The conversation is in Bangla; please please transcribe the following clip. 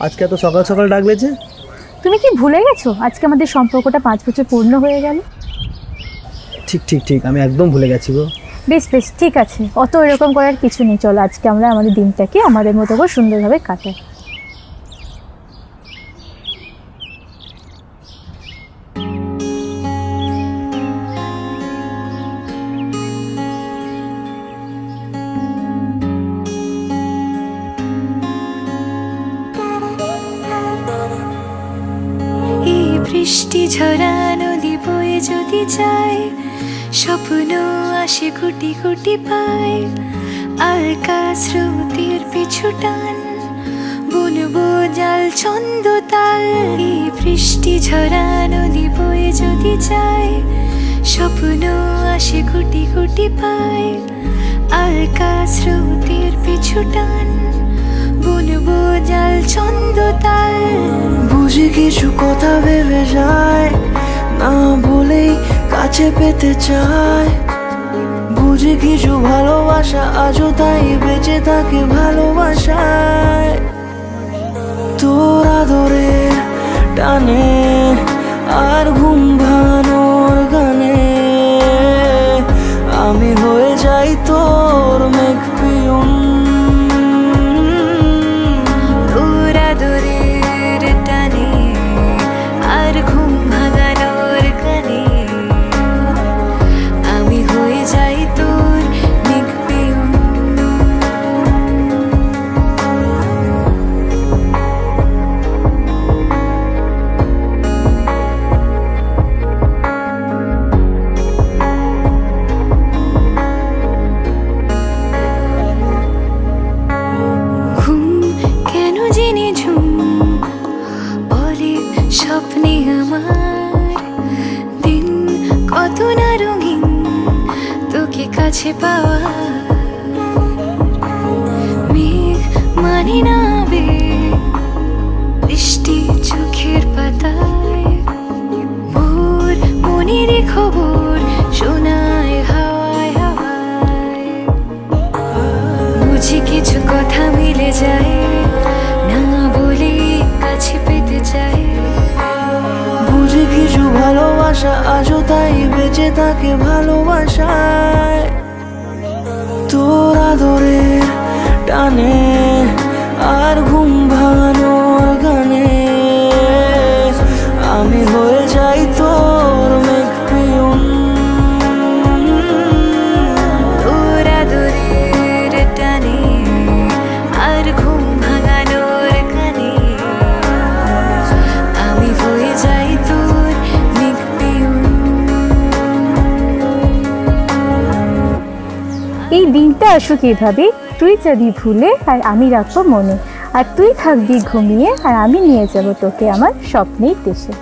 আজকে এত সকাল সকাল ডাকলে যে? তুমি কি ভুলে গেছো আজকে আমাদের সম্পর্কটা 5 বছর পূর্ণ হয়ে গেল? ঠিক ঠিক ঠিক, আমি একদম ভুলে গেছি গো। বেশ বেশ ঠিক আছে, অত এরকম করার কিছু নেই। চলো আজকে আমরা আমাদের দিনটাকে আমাদের মতো করে সুন্দরভাবে কাটাই। বৃষ্টি ঝরা নদী বয়ে যদি যায়, স্বপ্ন আসে কোটি কোটি পায়। আলকা স্রোতের পিছু টান, বুনবো জাল ছন্দ তাল। এই বৃষ্টি ঝরা নদী বয়ে যদি যায়, স্বপ্ন আসে কোটি কোটি পায়। আলকা স্রোতের পিছু টান, বুনবো জাল ছন্দ তাল। বুঝি কিছু কথা ভেবে যায়, না বলেই কাছে পেতে চায়। বুঝি কিছু ভালোবাসা আজও তাই বেঁচে থাকে ভালোবাসায়। তোর আদরের টানে আর ঘুম ভাঙানোর গানে আমি হয়ে যাই তোর মেঘ পিয়ন। স্বপ্নে আমার দিন কত না রঙিন, তোকে কাছে পাওয়া। মেঘ মানে না বৃষ্টি চোখের পাতায়, ভোর মনের খবর শোনায় হাওয়ায় হাওয়ায়। বুঝি কিছু কথা মিলে যায়, না বলে কাছে পেতে চাই। বুঝি কিছু ভালোবাসা আজও তাই বেঁচে থাকে ভালোবাসায়। তোর আদরের টানে আর ঘুম ভাঙানোর গানে আমি হয়ে যাই তোর মেঘ পিয়ন। তোর আদরের টানে আর ঘুম ভাঙানোর গানে আমি হয়ে যাই তোর মেঘ পিয়ন। এই দিনটা আসুক এভাবে, তুই যাবি ভুলে আর আমি রাখবো মনে, আর তুই থাকবি ঘুমিয়ে আর আমি নিয়ে যাব তোকে আমার স্বপ্নের দেশে।